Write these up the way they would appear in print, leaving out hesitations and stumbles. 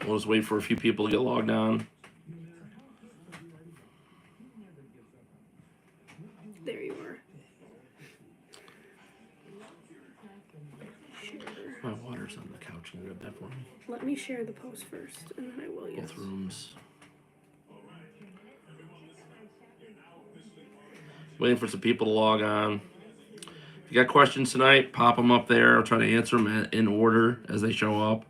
We'll just wait for a few people to get logged on. There you are. Share. My water's on the couch. Can you grab that for me? Let me share the post first, and then I will. Yes. Both rooms. Waiting for some people to log on. If you got questions tonight, pop them up there. I'll try to answer them in order as they show up.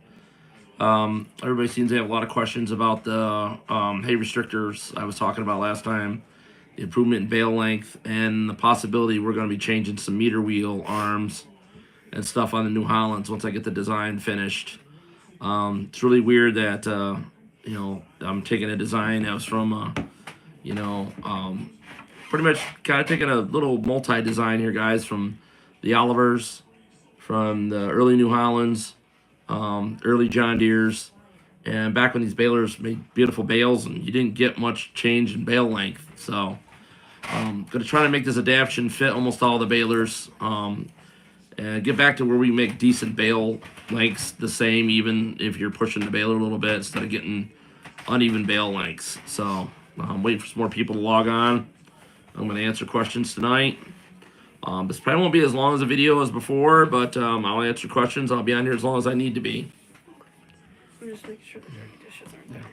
Everybody seems to have a lot of questions about the hay restrictors I was talking about last time. The improvement in bale length and the possibility we're going to be changing some meter wheel arms and stuff on the New Hollands once I get the design finished. It's really weird that, I'm taking a design that was from, pretty much kind of taking a little multi-design here, guys, from the Olivers, from the early New Hollands, early John Deeres, and back when these balers made beautiful bales and you didn't get much change in bale length. So I'm going to try to make this adaptation fit almost all the balers and get back to where we make decent bale lengths the same, even if you're pushing the baler a little bit instead of getting uneven bale lengths. So I'm waiting for some more people to log on. I'm going to answer questions tonight. This probably won't be as long as the video as before, but I'll answer questions. I'll be on here as long as I need to be. I'm just making sure the dirty dishes aren't there.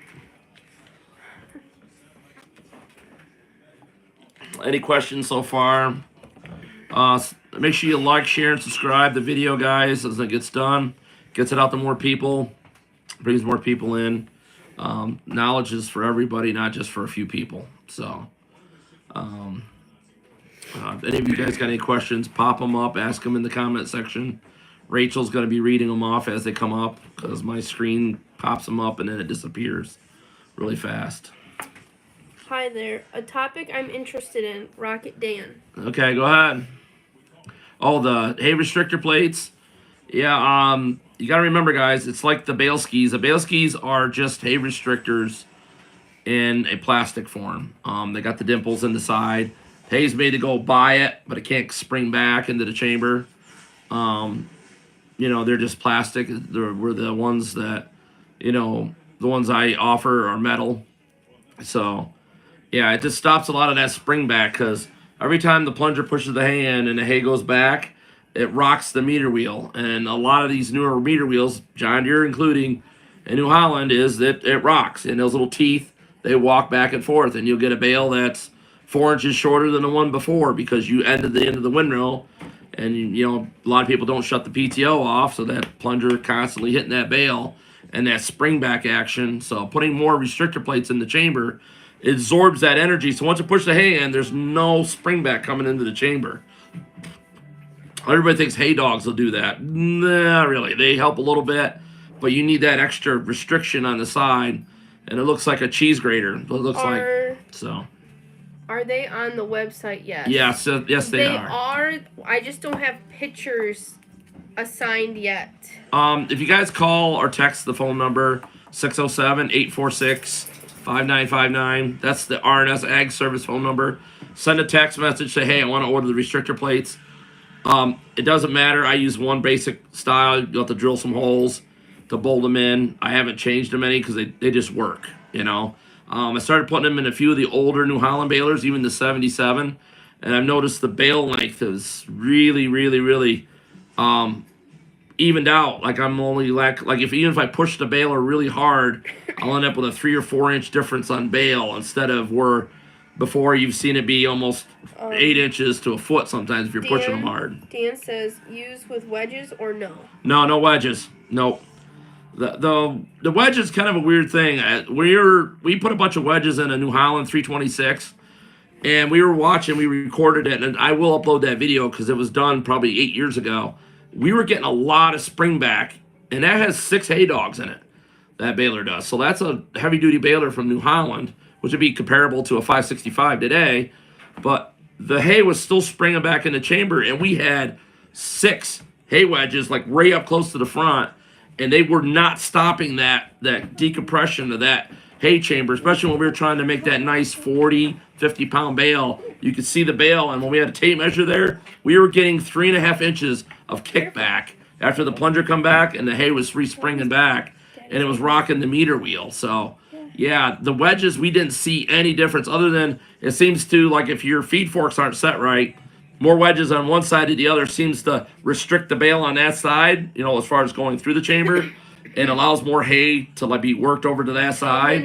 Any questions so far? Make sure you like, share, and subscribe the video, guys, as it gets done. Gets it out to more people. Brings more people in. Knowledge is for everybody, not just for a few people. So, if any of you guys got any questions, pop them up. Ask them in the comment section. Rachel's going to be reading them off as they come up because my screen pops them up and then it disappears really fast. Hi there. A topic I'm interested in. Rocket Dan. Okay, go ahead. Oh, the hay restrictor plates. Yeah, you got to remember, guys, it's like the bale skis. The bale skis are just hay restrictors in a plastic form. They got the dimples in the side. Hay's made to go by it, but it can't spring back into the chamber. They're just plastic. We're the ones that, the ones I offer are metal. So, yeah, it just stops a lot of that spring back because every time the plunger pushes the hay in and the hay goes back, it rocks the meter wheel. And a lot of these newer meter wheels, John Deere including, in New Holland, is that it rocks. And those little teeth, they walk back and forth. And you'll get a bale that's 4 inches shorter than the one before because you ended the end of the windrow. And, a lot of people don't shut the PTO off, so that plunger constantly hitting that bale and that spring back action. So putting more restrictor plates in the chamber, it absorbs that energy. So once you push the hay in, there's no spring back coming into the chamber. Everybody thinks hay dogs will do that. Nah, really. They help a little bit, but you need that extra restriction on the side, and it looks like a cheese grater. It looks like so. Are they on the website yet? Yes, yes, they are. They are. I just don't have pictures assigned yet. If you guys call or text the phone number 607-846-5959, that's the RNS Ag Service phone number. Send a text message, say, hey, I want to order the restrictor plates. It doesn't matter. I use one basic style. You have to drill some holes to bolt them in. I haven't changed them any because they just work, I started putting them in a few of the older New Holland balers, even the 77, and I've noticed the bale length is really, really, really evened out. Like I'm only even if I push the baler really hard, I'll end up with a 3 or 4 inch difference on bale instead of where before you've seen it be almost 8 inches to a foot sometimes if you're pushing them hard. Dan says use with wedges or no? No wedges. Nope. The wedge is kind of a weird thing. We put a bunch of wedges in a New Holland 326, and we recorded it, and I will upload that video because it was done probably 8 years ago. We were getting a lot of spring back, and that has 6 hay dogs in it, that baler does. So that's a heavy-duty baler from New Holland, which would be comparable to a 565 today, but the hay was still springing back in the chamber, and we had 6 hay wedges, like right up close to the front, and they were not stopping that decompression of that hay chamber, especially when we were trying to make that nice 40, 50-pound bale. You could see the bale, and when we had a tape measure there, we were getting 3.5 inches of kickback after the plunger come back and the hay was respringing back. and it was rocking the meter wheel. So, yeah, the wedges, we didn't see any difference other than it seems to, like, if your feed forks aren't set right, more wedges on one side to the other seems to restrict the bale on that side, as far as going through the chamber, and allows more hay to, like, be worked over to that side.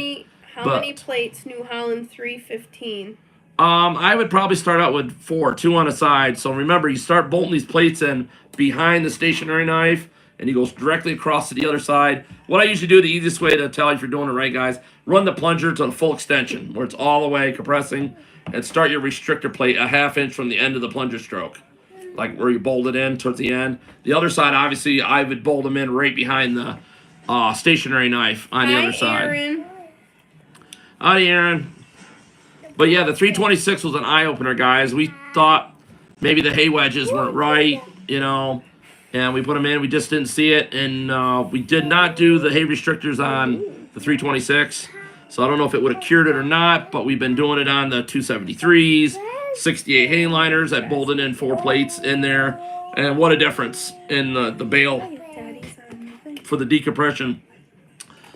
How many plates New Holland 315? I would probably start out with 4, 2 on a side. So remember, you start bolting these plates in behind the stationary knife, and he goes directly across to the other side. What I usually do, the easiest way to tell if you're doing it right, guys, run the plunger to the full extension, where it's all the way compressing, and start your restrictor plate a 1/2 inch from the end of the plunger stroke, like where you bolt it in towards the end. The other side, obviously, I would bolt them in right behind the stationary knife on the other side. Aaron. Howdy, Aaron. But yeah, the 326 was an eye-opener, guys. We thought maybe the hay wedges weren't right, and we put them in. We just didn't see it, and we did not do the hay restrictors on the 326. So I don't know if it would have cured it or not, but we've been doing it on the 273s, 68 hay liners. I bolted in 4 plates in there, and what a difference in the bale for the decompression.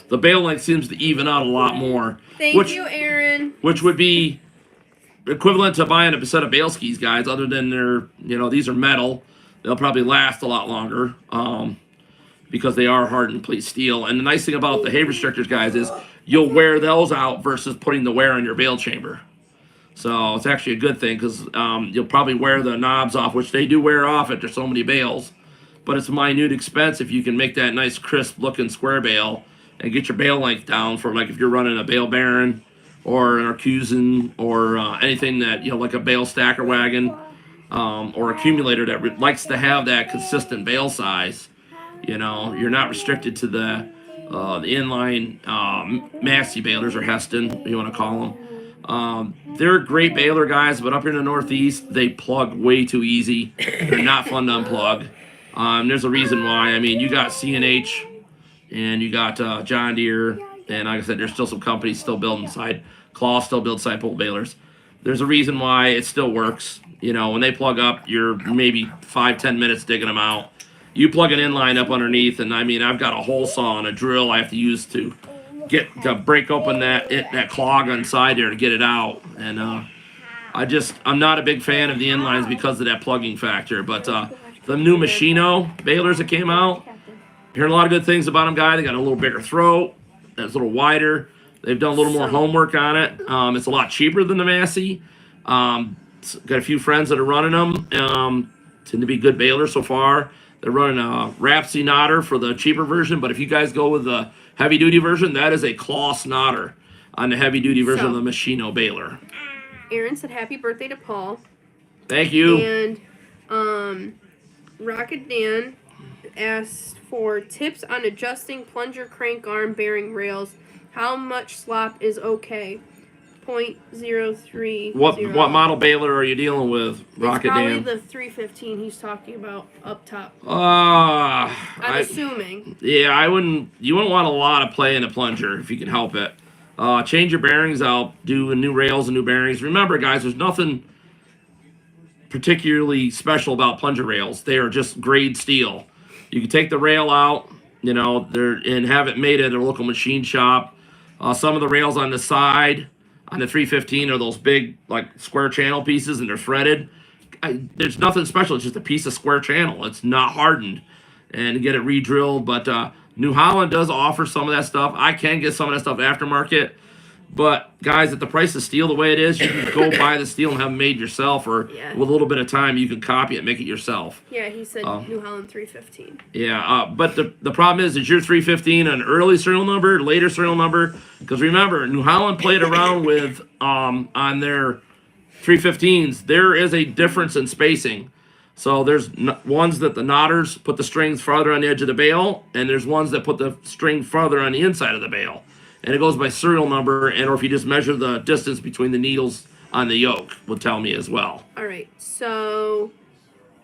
The bale length seems to even out a lot more. Thank you, Aaron. Which would be equivalent to buying a set of bale skis, guys, other than these are metal. They'll probably last a lot longer because they are hardened plate steel. And the nice thing about the hay restrictors, guys, is you'll wear those out versus putting the wear on your bale chamber. So it's actually a good thing because you'll probably wear the knobs off, which they do wear off after so many bales. But it's a minute expense if you can make that nice, crisp-looking square bale and get your bale length down for, like, if you're running a bale baron or an Arcusin or anything that, like a bale stacker wagon or accumulator that likes to have that consistent bale size. You're not restricted to the inline Massey balers or Heston, you want to call them. They're great baler guys, but up here in the Northeast, they plug way too easy. They're not fun to unplug. There's a reason why. I mean, you got C&H and you got John Deere, and like I said, there's still some companies still building side. Claw still builds side pole balers. There's a reason why it still works. When they plug up, you're maybe 5-10 minutes digging them out. You plug an inline up underneath, and I mean, I've got a hole saw and a drill I have to use to break open that clog on side there to get it out. And I'm not a big fan of the inlines because of that plugging factor. But the new Machino balers that came out, hearing a lot of good things about them, guy. They got a little bigger throat, that's a little wider. They've done a little more homework on it. It's a lot cheaper than the Massey. Got a few friends that are running them. Tend to be good balers so far. They're running a Rapsy knotter for the cheaper version, but if you guys go with the heavy-duty version, that is a Kloss knotter on the heavy-duty version of the Machino baler. Aaron said happy birthday to Paul. Thank you. And Rocket Dan asked for tips on adjusting plunger crank arm bearing rails. How much slop is okay? 0.030. What model baler are you dealing with, Rocket Dan? It's probably the 315 he's talking about up top. I'm assuming. Yeah, you wouldn't want a lot of play in a plunger if you can help it. Change your bearings out, do new rails and new bearings. Remember, guys, there's nothing particularly special about plunger rails. They are just grade steel. You can take the rail out, and have it made at a local machine shop. Some of the rails on the side on the 315 are those big, like, square channel pieces, and they're threaded. There's nothing special. It's just a piece of square channel. It's not hardened. And to get it re-drilled. But New Holland does offer some of that stuff. I can get some of that stuff aftermarket. But, guys, at the price of steel the way it is, you can go buy the steel and have them made yourself. Or with a little bit of time, you can copy it, make it yourself. Yeah, he said New Holland 315. Yeah, but the problem is your 315 an early serial number, later serial number? Because remember, New Holland played around with, on their 315s, there is a difference in spacing. So there's ones that the knotters put the strings farther on the edge of the bale, and there's ones that put the string farther on the inside of the bale. And it goes by serial number, or if you just measure the distance between the needles on the yoke, will tell me as well. All right, so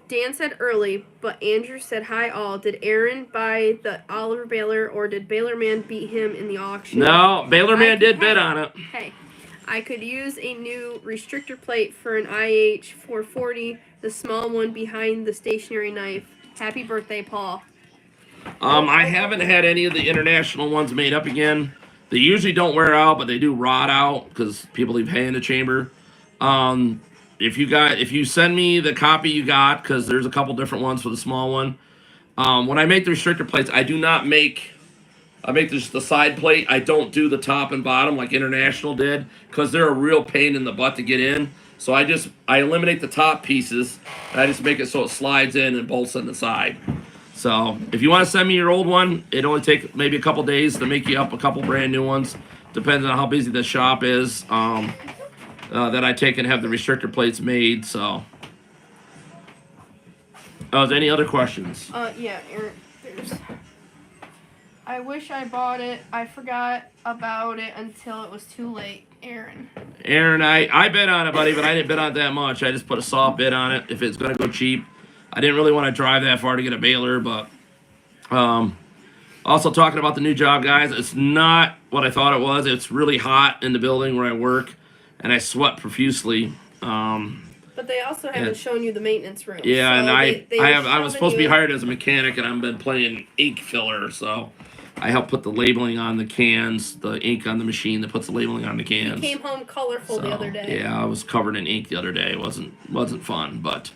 Dan said early, but Andrew said hi all. Did Aaron buy the Oliver baler, or did BALERMAN beat him in the auction? No, BALERMAN did bid on it. Hey, I could use a new restrictor plate for an IH 440, the small one behind the stationary knife. Happy birthday, Paul. I haven't had any of the international ones made up again. They usually don't wear out, but they do rot out because people leave hay in the chamber. Um, if you send me the copy you got, because there's a couple different ones for the small one. When I make the restrictor plates, I do not make. I make just the side plate. I don't do the top and bottom like International did because they're a real pain in the butt to get in. So I eliminate the top pieces and I just make it so it slides in and bolts on the side. So if you want to send me your old one, it only take maybe a couple days to make you up a couple brand new ones, depending on how busy the shop is. That I take and have the restrictor plates made. So, is there any other questions? Yeah, Aaron. I wish I bought it. I forgot about it until it was too late. Aaron, I bet on it, buddy, but I didn't bet on it that much. I just put a soft bid on it if it's going to go cheap. I didn't really want to drive that far to get a baler, but also talking about the new job, guys, it's not what I thought it was. It's really hot in the building where I work, and I sweat profusely. but they also haven't shown you the maintenance room. Yeah, so and I was supposed to be hired as a mechanic, and I've been playing ink filler, so I helped put the labeling on the cans, the ink on the machine that puts the labeling on the cans. You came home colorful the other day. Yeah, I was covered in ink the other day. It wasn't fun, but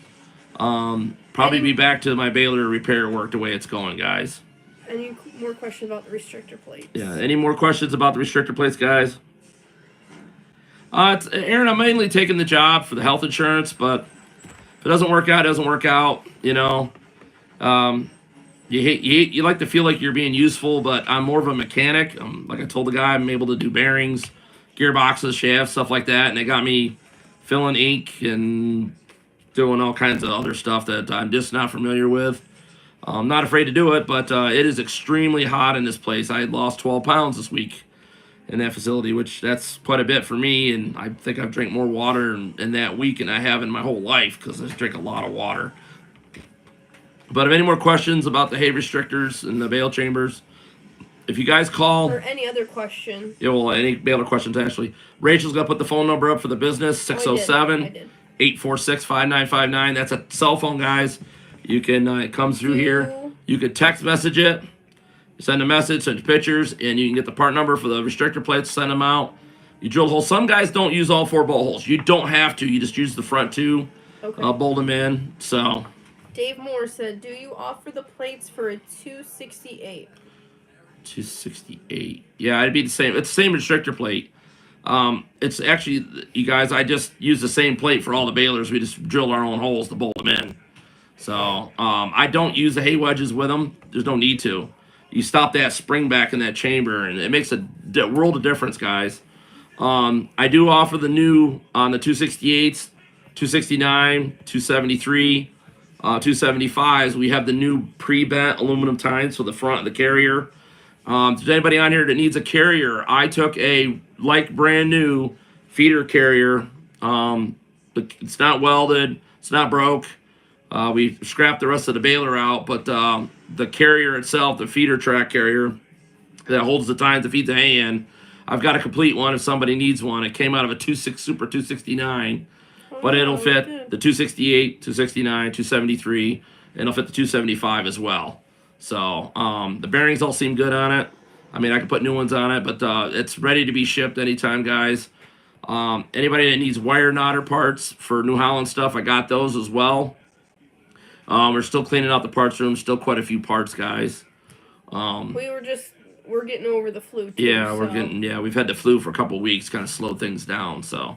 probably be back to my baler repair work the way it's going, guys. Any more questions about the restrictor plates? Yeah, any more questions about the restrictor plates, guys? Aaron, I'm mainly taking the job for the health insurance, but if it doesn't work out, it doesn't work out. You know, you like to feel like you're being useful, but I'm more of a mechanic. Like I told the guy, I'm able to do bearings, gearboxes, shafts, stuff like that, and they got me filling ink and doing all kinds of other stuff that I'm just not familiar with. I'm not afraid to do it, but it is extremely hot in this place. I had lost 12 pounds this week in that facility, which that's quite a bit for me, and I think I've drank more water in that week than I have in my whole life because I drink a lot of water. But if any more questions about the hay restrictors and the bale chambers, if you guys call... Or any other question. Yeah, well, any baler questions, actually. Rachel's going to put the phone number up for the business, 607-846-5959. That's a cell phone, guys. You can, it comes through here. You could text message it. Send a message, send pictures, and you can get the part number for the restrictor plates, send them out. You drill the hole. Some guys don't use all 4 bolt holes. You don't have to. You just use the front 2. Okay. Bolt them in. So. Dave Moore said, do you offer the plates for a 268? 268. Yeah, it'd be the same. It's the same restrictor plate. It's actually, you guys, I just use the same plate for all the balers. We just drill our own holes to bolt them in. So, I don't use the hay wedges with them. There's no need to. You stop that spring back in that chamber, and it makes a world of difference, guys. I do offer the new on the 268s, 269, 273, 275s. We have the new pre-bent aluminum tines for the front of the carrier. If there's anybody on here that needs a carrier, I took a brand new feeder carrier. It's not welded. It's not broke. We scrapped the rest of the baler out, but the carrier itself, the feeder track carrier that holds the tines to feed the hay in, I've got a complete one if somebody needs one. It came out of a Super 269, but it'll fit the 268, 269, 273, and it'll fit the 275 as well. So the bearings all seem good on it. I mean, I can put new ones on it, but it's ready to be shipped anytime, guys. Anybody that needs wire knotter parts for New Holland stuff, I got those as well. We're still cleaning out the parts room. Still quite a few parts, guys. We're getting over the flu too. Yeah, we've had the flu for a couple of weeks, kind of slowed things down. So,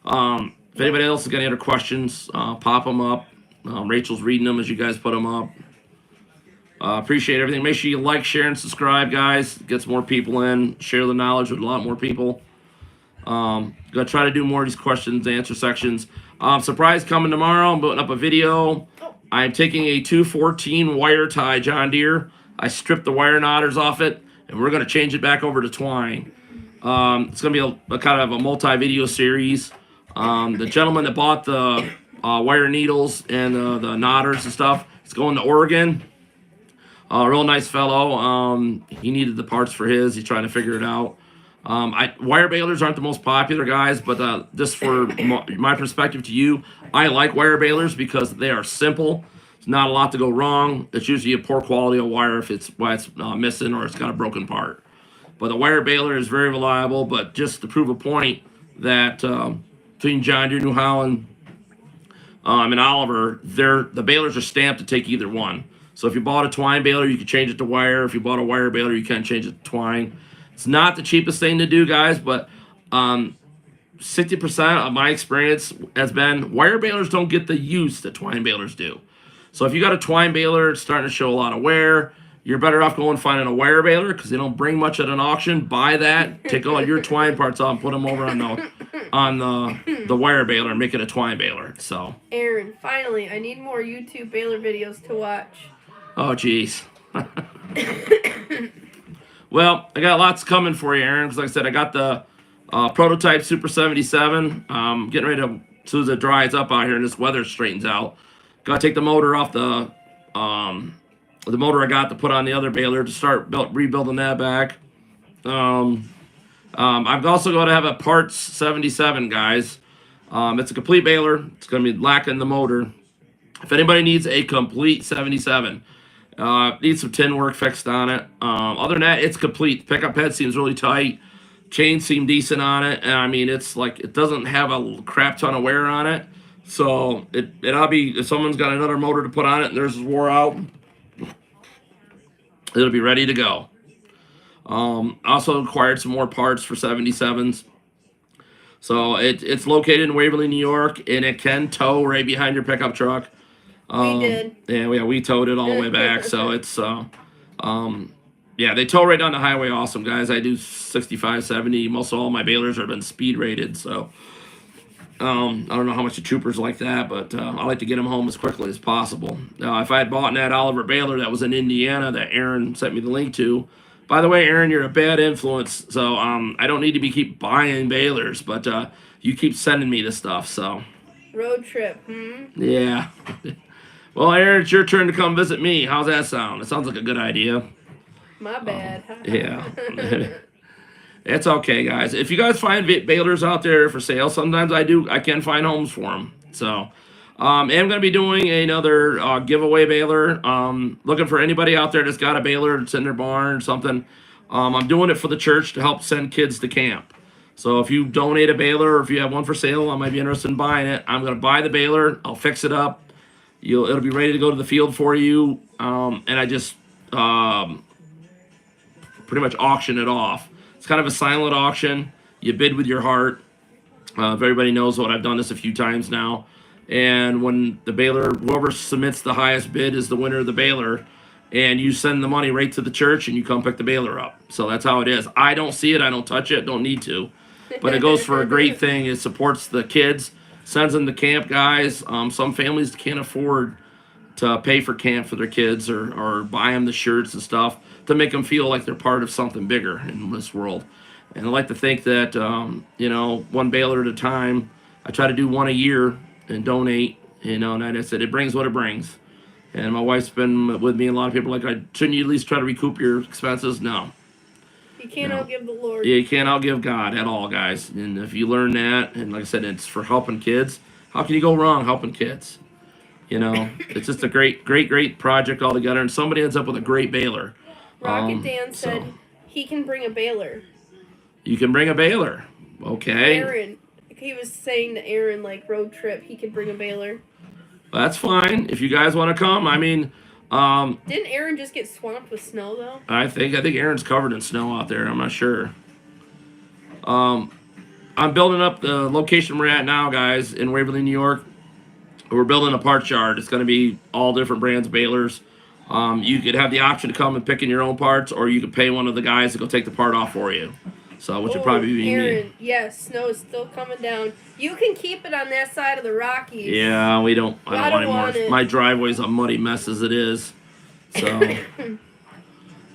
if anybody else has got any other questions, pop them up. Rachel's reading them as you guys put them up. Appreciate everything. Make sure you like, share, and subscribe, guys. Gets more people in. Share the knowledge with a lot more people. Gonna try to do more of these questions and answer sections. Surprise coming tomorrow. I'm putting up a video. I'm taking a 214 wire tie John Deere. I stripped the wire knotters off it, and we're going to change it back over to twine. It's going to be a kind of a multi-video series. The gentleman that bought the wire needles and the knotters and stuff, he's going to Oregon. Real nice fellow. He needed the parts for his. He's trying to figure it out. Wire balers aren't the most popular, guys, but just for my perspective to you, I like wire balers because they are simple. It's not a lot to go wrong. It's usually a poor quality of wire if it's missing or it's got a broken part. But the wire baler is very reliable. But just to prove a point that between John Deere, New Holland, and Oliver, the balers are stamped to take either one. So if you bought a twine baler, you can change it to wire. If you bought a wire baler, you can change it to twine. It's not the cheapest thing to do, guys, but 60% of my experience has been wire balers don't get the use that twine balers do. So if you got a twine baler, it's starting to show a lot of wear. You're better off going finding a wire baler because they don't bring much at an auction. Buy that, take all your twine parts off, and put them over on the wire baler and make it a twine baler. So Aaron, finally, I need more YouTube baler videos to watch. oh geez. Well, I got lots coming for you, Aaron. Because like I said, I got the prototype Super 77. Getting ready to, as soon as it dries up out here and this weather straightens out, got to take the motor off the motor I got to put on the other baler to start rebuilding that back. I've also got to have a parts 77, guys. It's a complete baler. It's going to be lacking the motor. If anybody needs a complete 77, needs some tin work fixed on it. Other than that, it's complete. Pickup head seems really tight. Chains seem decent on it. And I mean, it's like it doesn't have a crap ton of wear on it. So it'll be, if someone's got another motor to put on it and theirs is wore out, it'll be ready to go. Also acquired some more parts for 77s. So it's located in Waverly, New York, and it can tow right behind your pickup truck. We did. Yeah, we towed it all the way back. So it's yeah, they tow right down the highway. Awesome, guys. I do 65, 70. Most of all my balers have been speed rated. So I don't know how much the troopers like that, but I like to get them home as quickly as possible. Now, if I had bought that Oliver baler that was in Indiana that Aaron sent me the link to, by the way, Aaron, you're a bad influence. So I don't need to keep buying balers, but you keep sending me the stuff. So Road trip, yeah. Well, Aaron, it's your turn to come visit me. How's that sound? It sounds like a good idea. My bad. Yeah. It's okay, guys. If you guys find balers out there for sale, sometimes I can find homes for them. So I'm going to be doing another giveaway baler. Looking for anybody out there that's got a baler that's in their barn or something. I'm doing it for the church to help send kids to camp. So if you donate a baler or if you have one for sale, I might be interested in buying it. I'm going to buy the baler. I'll fix it up. It'll be ready to go to the field for you. And I just pretty much auction it off. It's kind of a silent auction. You bid with your heart. Everybody knows what I've done this a few times now. And when the baler, whoever submits the highest bid is the winner of the baler. And you send the money right to the church and you come pick the baler up. So that's how it is. I don't see it. I don't touch it. Don't need to. But it goes for a great thing. It supports the kids. Sends them to camp, guys. Some families can't afford to pay for camp for their kids or buy them the shirts and stuff to make them feel like they're part of something bigger in this world. And I like to think that, one baler at a time. I try to do one a year and donate, and I said, it brings what it brings. And my wife's been with me, and a lot of people are like, shouldn't you at least try to recoup your expenses? No. You can't outgive the Lord. Yeah, you can't outgive God at all, guys. And if you learn that, and like I said, it's for helping kids, how can you go wrong helping kids? It's just a great, great, great project altogether, and somebody ends up with a great baler. Rocket Dan said he can bring a baler. You can bring a baler. Okay. Aaron, he was saying to Aaron, like, road trip, he could bring a baler. That's fine. If you guys want to come, I mean... Didn't Aaron just get swamped with snow, though? I think Aaron's covered in snow out there. I'm not sure. I'm building up the location we're at now, guys, in Waverly, New York. We're building a parts yard. It's going to be all different brands of balers. You could have the option to come and pick in your own parts, or you could pay one of the guys to go take the part off for you. So, which would probably be Aaron, me. yes, snow is still coming down. You can keep it on that side of the Rockies. Yeah, I don't want any more. My driveway's a muddy mess as it is. So,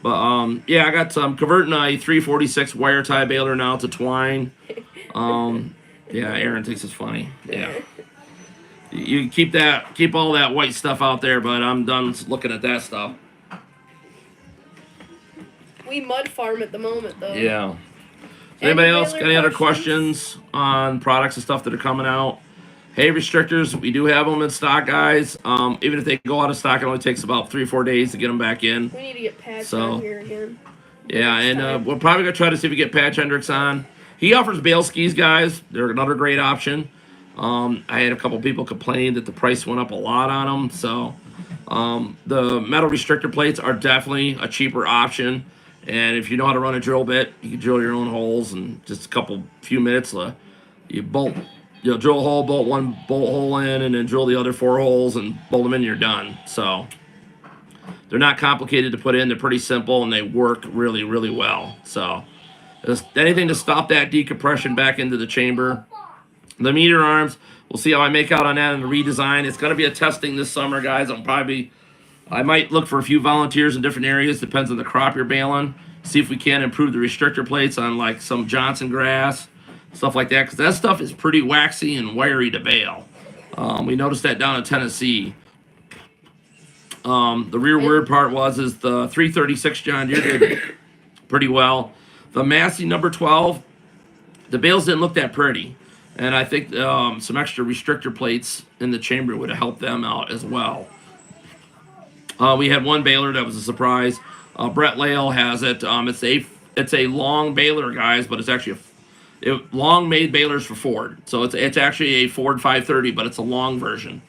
but yeah, I got some converting a 346 wire tie baler now to twine. Yeah, Aaron thinks it's funny. Yeah. You keep all that white stuff out there, but I'm done looking at that stuff. We mud farm at the moment, though. Yeah. Anybody else got any other questions on products and stuff that are coming out? Hay restrictors, we do have them in stock, guys. Even if they go out of stock, it only takes about 3 or 4 days to get them back in. We need to get Patch So, on here again. yeah, Next and time. we're probably gonna try to see if we get Patch Hendricks on. He offers Bale skis, guys. They're another great option. I had a couple people complain that the price went up a lot on them. So the metal restrictor plates are definitely a cheaper option. And if you know how to run a drill bit, you can drill your own holes in just a few minutes. You drill a hole, bolt one bolt hole in, and then drill the other 4 holes and bolt them in. You're done. So they're not complicated to put in. They're pretty simple and they work really, really well. So just anything to stop that decompression back into the chamber. The meter arms, we'll see how I make out on that in the redesign. It's going to be a testing this summer, guys. I might look for a few volunteers in different areas. Depends on the crop you're baling. See if we can improve the restrictor plates on like some Johnson grass, stuff like that. Because that stuff is pretty waxy and wiry to bale. We noticed that down in Tennessee. The rear word part is the 336 John Deere did pretty well. The Massey number 12, the bales didn't look that pretty. And I think some extra restrictor plates in the chamber would have helped them out as well. We had one baler that was a surprise. Brett Lale has it. It's a long baler, guys, but it's actually long made balers for Ford. So it's actually a Ford 530, but it's a long version.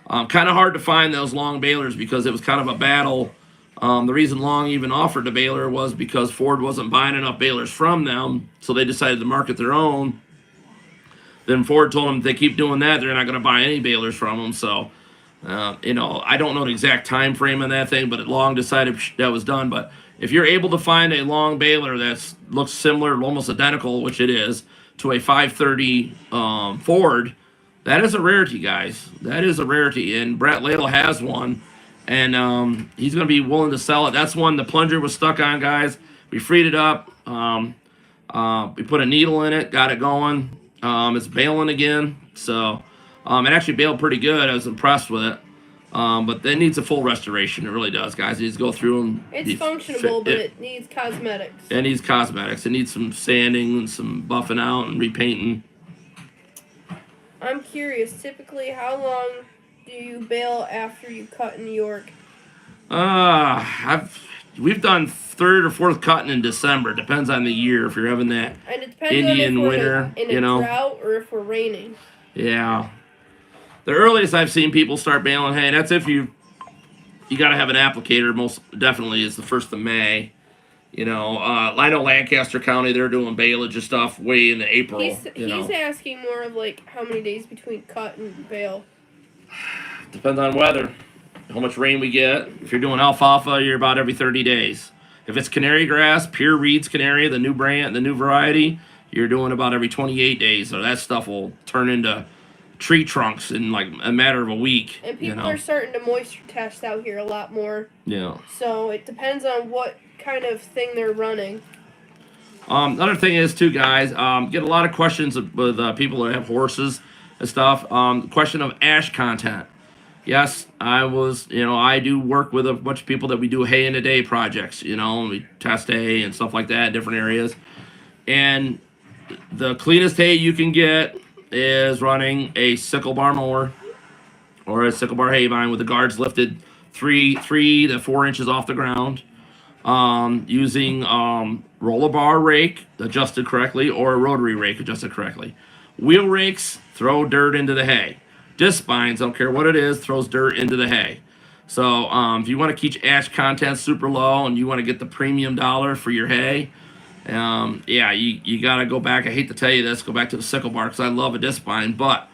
Kind of hard to find those long balers because it was kind of a battle. The reason Long even offered a baler was because Ford wasn't buying enough balers from them, so they decided to market their own. Then Ford told them if they keep doing that, they're not going to buy any balers from them. So, I don't know the exact time frame on that thing, but Long decided that was done. But if you're able to find a long baler that looks similar, almost identical, which it is, to a 530 Ford, that is a rarity, guys. That is a rarity. And Brett Ladle has one, and he's going to be willing to sell it. That's one the plunger was stuck on, guys. We freed it up. We put a needle in it, got it going. It's baling again, so it actually baled pretty good. I was impressed with it, but it needs a full restoration. It really does, guys. It needs to go through and it's functionable, but it needs cosmetics. It needs cosmetics. It needs some sanding and some buffing out and repainting. I'm curious. Typically, how long do you bale after you cut in New York? We've done third or fourth cutting in December. Depends on the year. If you're having that and it depends Indian on if winter, we're in a drought or if we're raining. Yeah. The earliest I've seen people start baling hay, and that's if you got to have an applicator. Most definitely is the 1st of May. I know Lancaster County, they're doing baleage and stuff way in April. He's asking more of like how many days between cut and bale. Depends on weather. How much rain we get. If you're doing alfalfa, you're about every 30 days. If it's canary grass, pure Reed's canary, the new brand, the new variety, you're doing about every 28 days. So that stuff will turn into tree trunks in like a matter of a week. And people are starting to moisture test out here a lot more. Yeah. So it depends on what kind of thing they're running. Another thing is too, guys, get a lot of questions with people that have horses and stuff. Question of ash content. Yes, I do work with a bunch of people that we do hay in a day projects, and we test hay and stuff like that in different areas. And the cleanest hay you can get is running a sickle bar mower or a sickle bar hay vine with the guards lifted 3 to 4 inches off the ground, using roller bar rake adjusted correctly or a rotary rake adjusted correctly. Wheel rakes throw dirt into the hay. Disc spines, I don't care what it is, throws dirt into the hay. So if you want to keep ash content super low and you want to get the premium dollar for your hay, you got to go back. I hate to tell you this, go back to the sickle bar because I love a disc spine, but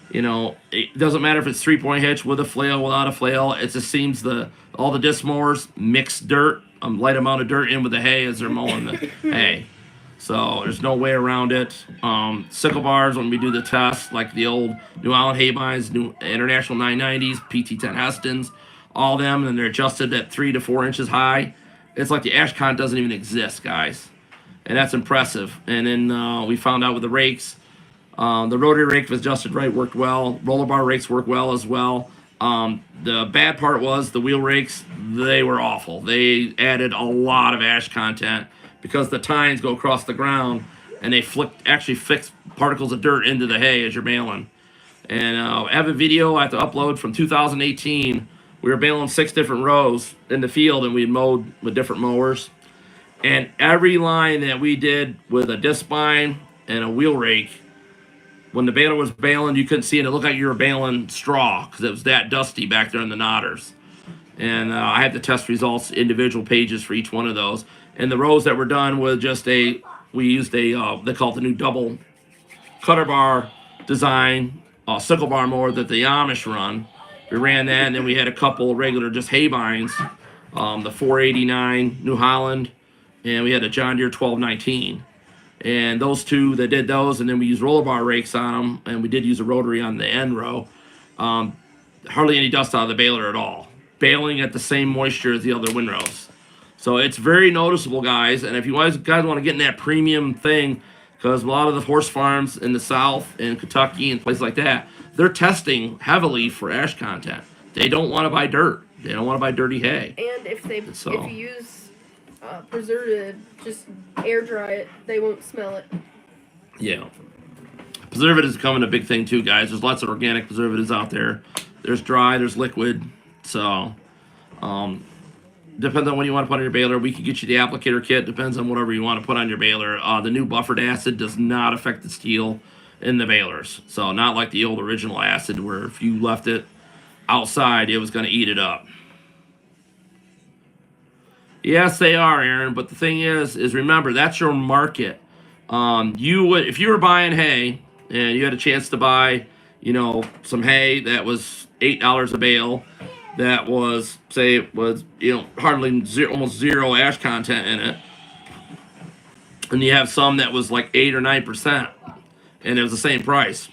it doesn't matter if it's 3-point hitch with a flail, without a flail. It just seems all the disc mowers mix dirt, a light amount of dirt in with the hay as they're mowing the hay. So there's no way around it. Sickle bars, when we do the test, like the old New Holland Haybines, New International 990s, PT10 Hestons, all them, and they're adjusted at 3 to 4 inches high. It's like the ash content doesn't even exist, guys. And that's impressive. And then we found out with the rakes, the rotary rake, if adjusted right, worked well. Roller bar rakes work well as well. The bad part was the wheel rakes, they were awful. They added a lot of ash content because the tines go across the ground and they actually fix particles of dirt into the hay as you're baling. And I have a video I have to upload from 2018. We were baling 6 different rows in the field, and we mowed with different mowers. And every line that we did with a disc spine and a wheel rake, when the baler was baling, you couldn't see it. It looked like you were baling straw because it was that dusty back there in the knotters. And I had to test results, individual pages for each one of those. And the rows that were done with we used they call it the new double cutter bar design, sickle bar mower that the Amish run. We ran that, and then we had a couple regular just hay bines, the 489 New Holland, and we had a John Deere 1219. And those two that did those, and then we used roller bar rakes on them, and we did use a rotary on the end row. Hardly any dust out of the baler at all. Baling at the same moisture as the other windrows. So it's very noticeable, guys. And if you guys want to get in that premium thing, because a lot of the horse farms in the South, in Kentucky and places like that, they're testing heavily for ash content. They don't want to buy dirt. They don't want to buy dirty hay. And if you use preservative, just air dry it, they won't smell it. Yeah. Preservative is becoming a big thing too, guys. There's lots of organic preservatives out there. There's dry, there's liquid. So, depends on what you want to put on your baler. We could get you the applicator kit. Depends on whatever you want to put on your baler. The new buffered acid does not affect the steel in the balers. So, not like the old original acid where if you left it outside, it was going to eat it up. Yes, they are, Aaron. But the thing is remember, that's your market. If you were buying hay and you had a chance to buy, some hay that was $8 a bale, that was, say, hardly almost zero ash content in it, and you have some that was like 8 or 9%, and it was the same price.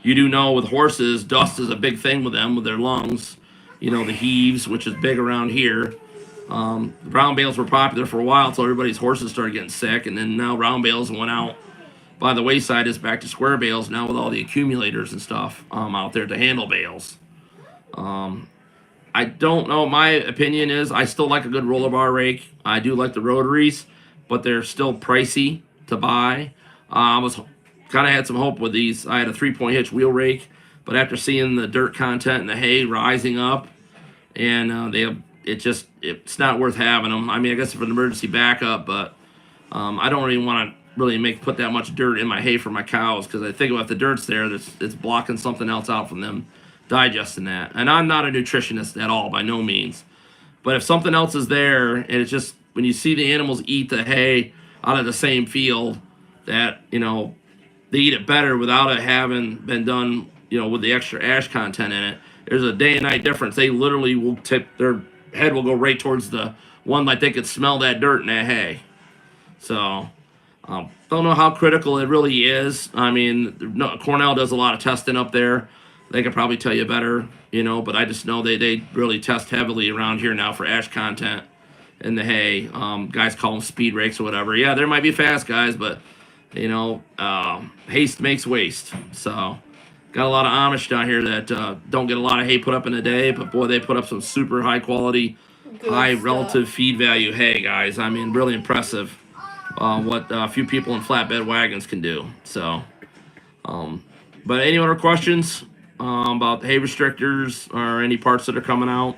You do know with horses, dust is a big thing with them, with their lungs. The heaves, which is big around here. The brown bales were popular for a while until everybody's horses started getting sick, and then now round bales went out by the wayside. Is back to square bales now with all the accumulators and stuff out there to handle bales. I don't know. My opinion is I still like a good roller bar rake. I do like the rotaries, but they're still pricey to buy. I was kind of had some hope with these. I had a 3-point hitch wheel rake, but after seeing the dirt content and the hay rising up, and it's not worth having them. I mean, I guess for an emergency backup, but I don't really want to put that much dirt in my hay for my cows, because I think if the dirt's there, it's blocking something else out from them digesting that. And I'm not a nutritionist at all, by no means. But if something else is there, and it's just when you see the animals eat the hay out of the same field, that they eat it better without it having been done, with the extra ash content in it. There's a day and night difference. They literally will their head will go right towards the one, like they could smell that dirt in that hay. So, don't know how critical it really is. I mean, Cornell does a lot of testing up there. They could probably tell you better, but I just know they really test heavily around here now for ash content in the hay. Guys call them speed rakes or whatever. Yeah, there might be fast guys, but, haste makes waste. So, got a lot of Amish down here that don't get a lot of hay put up in a day, but boy, they put up some super high quality, relative feed value hay, guys. I mean, really impressive what a few people in flatbed wagons can do. So, but any other questions about hay restrictors or any parts that are coming out?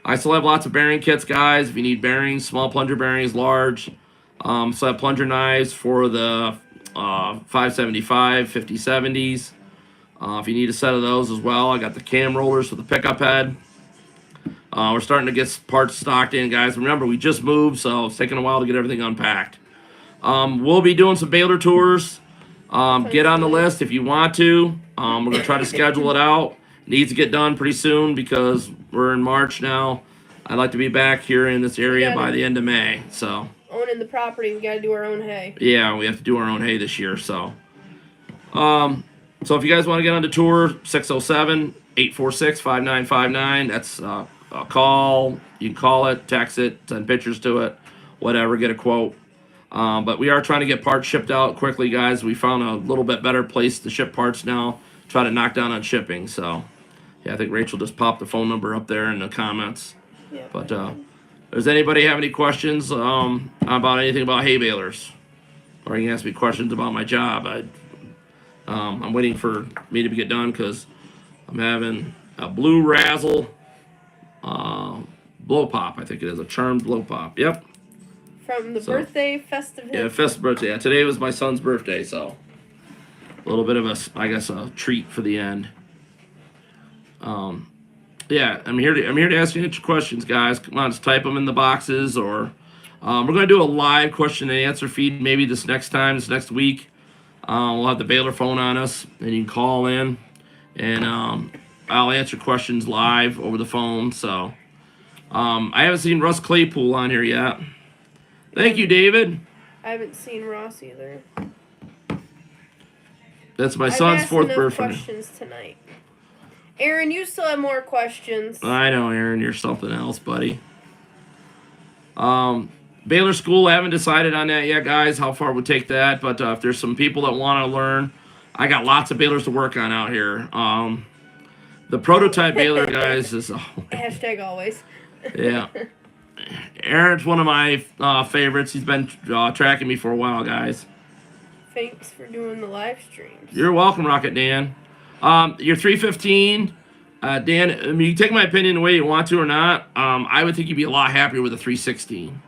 I still have lots of bearing kits, guys. If you need bearings, small plunger bearings, large. So I have plunger knives for the 575, 5070s. If you need a set of those as well, I got the cam rollers for the pickup head. We're starting to get parts stocked in, guys. Remember, we just moved, so it's taking a while to get everything unpacked. We'll be doing some baler tours. Get on the list if you want to. We're going to try to schedule it out. Needs to get done pretty soon because we're in March now. I'd like to be back here in this area by the end of May. So owning the property, we got to do our own hay. Yeah, we have to do our own hay this year. So if you guys want to get on the tour, 607-846-5959. That's a call. You can call it, text it, send pictures to it, whatever, get a quote. But we are trying to get parts shipped out quickly, guys. We found a little bit better place to ship parts now. Try to knock down on shipping. So, yeah, I think Rachel just popped the phone number up there in the comments. Yeah. But does anybody have any questions about anything about hay balers? Or you can ask me questions about my job. I'm waiting for me to get done because I'm having a blue razzle blow pop. I think it is a charmed blow pop. Yep. From the So, birthday festive Yeah, hit. festive birthday. Yeah, today was my son's birthday, so a little bit of I guess, a treat for the end. Yeah, I'm here to ask you questions, guys. Come on, just type them in the boxes, or we're going to do a live question and answer feed maybe this next week. We'll have the Baler phone on us, and you can call in, and I'll answer questions live over the phone. So I haven't seen Russ Claypool on here yet. Thank you, David. I haven't seen Ross either. That's my son's fourth birthday. Questions tonight. Aaron, you still have more questions. I know, Aaron. You're something else, buddy. Baler School, I haven't decided on that yet, guys, how far we'll take that. But if there's some people that want to learn, I got lots of Balers to work on out here. The prototype Baler, guys, is... Hashtag always. Yeah. Aaron's one of my favorites. He's been tracking me for a while, guys. Thanks for doing the live streams. You're welcome, Rocket Dan. Your 315, Dan, I mean, you take my opinion the way you want to or not. I would think you'd be a lot happier with a 316.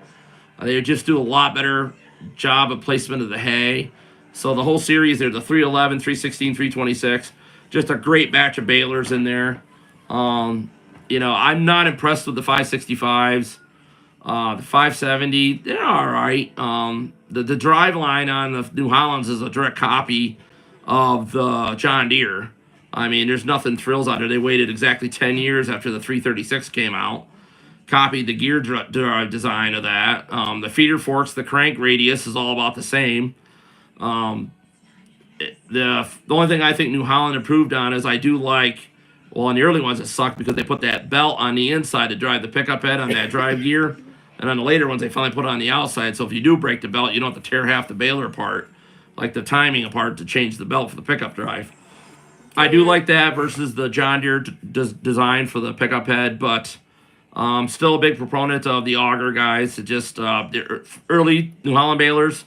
They just do a lot better job of placement of the hay. So the whole series there, the 311, 316, 326, just a great batch of balers in there. You know, I'm not impressed with the 565s. The 570, they're all right. The drive line on the New Hollands is a direct copy of the John Deere. I mean, there's nothing thrills out there. They waited exactly 10 years after the 336 came out. Copied the gear drive design of that. The feeder forks, the crank radius is all about the same. The only thing I think New Holland improved on is I do like, well, in the early ones it sucked because they put that belt on the inside to drive the pickup head on that drive gear. And on the later ones, they finally put it on the outside. So if you do break the belt, you don't have to tear half the baler apart, like the timing apart to change the belt for the pickup drive. I do like that versus the John Deere design for the pickup head, but still a big proponent of the auger, guys. It just the early New Holland balers,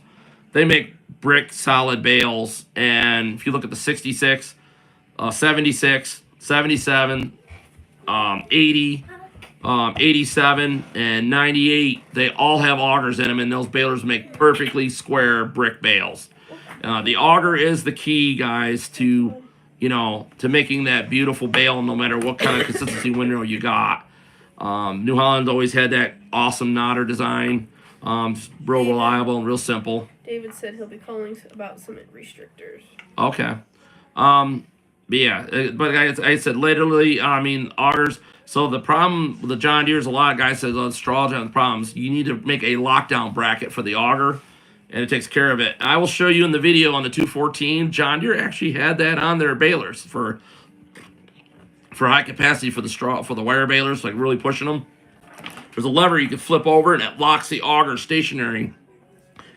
they make brick solid bales. And if you look at the 66, 76, 77, 80, 87, and 98, they all have augers in them, and those balers make perfectly square brick bales. The auger is the key, guys, to, you know, to making that beautiful bale no matter what kind of consistency window you got. New Holland's always had that awesome knotter design. Real reliable and real simple. David said he'll be calling about some restrictors. Okay. But yeah, but I said literally, I mean, augers. So the problem with the John Deere's, a lot of guys say, oh, straw John, the problems. You need to make a lockdown bracket for the auger, and it takes care of it. I will show you in the video on the 214. John Deere actually had that on their balers for high capacity for the straw, for the wire balers, like really pushing them. There's a lever you can flip over, and it locks the auger stationary,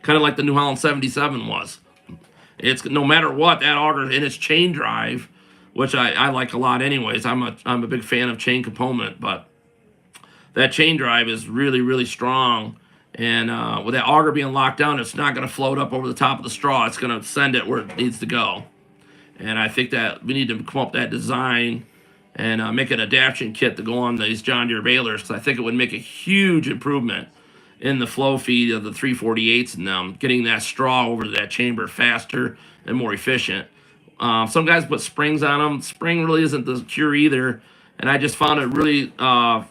kind of like the New Holland 77 was. It's no matter what, that auger in its chain drive, which I like a lot anyways. I'm a big fan of chain component, but that chain drive is really, really strong. And with that auger being locked down, it's not going to float up over the top of the straw. It's going to send it where it needs to go. And I think that we need to come up with that design and make an adaptation kit to go on these John Deere balers, because I think it would make a huge improvement in the flow feed of the 348s and them, getting that straw over to that chamber faster and more efficient. Some guys put springs on them. Spring really isn't the cure either. And I just found it really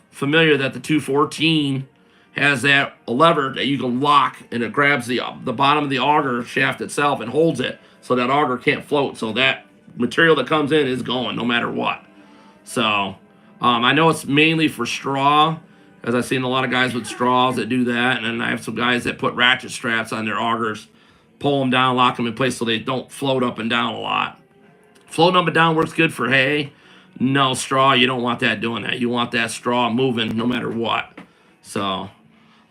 familiar that the 214 has that lever that you can lock, and it grabs the bottom of the auger shaft itself and holds it so that auger can't float. So that material that comes in is going no matter what. So I know it's mainly for straw, as I've seen a lot of guys with straws that do that. And then I have some guys that put ratchet straps on their augers, pull them down, lock them in place so they don't float up and down a lot. Floating up and down works good for hay. No, straw, you don't want that doing that. You want that straw moving no matter what. So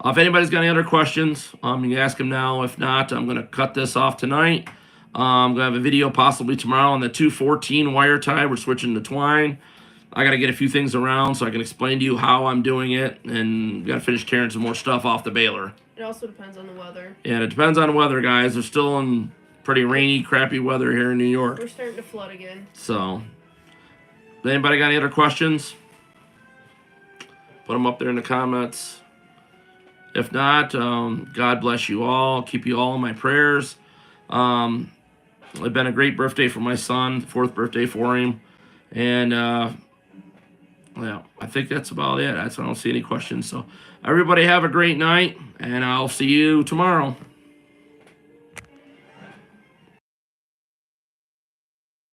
if anybody's got any other questions, you can ask them now. If not, I'm going to cut this off tonight. I'm going to have a video possibly tomorrow on the 214 wire tie. We're switching to twine. I got to get a few things around so I can explain to you how I'm doing it, and got to finish tearing some more stuff off the baler. It also depends on the weather. Yeah, it depends on the weather, guys. They're still in pretty rainy, crappy weather here in New York. We're starting to flood again. So, anybody got any other questions? Put them up there in the comments. If not, God bless you all. Keep you all in my prayers. It's been a great birthday for my son, 4th birthday for him. And, yeah, I think that's about it. I don't see any questions. So, everybody have a great night, and I'll see you tomorrow.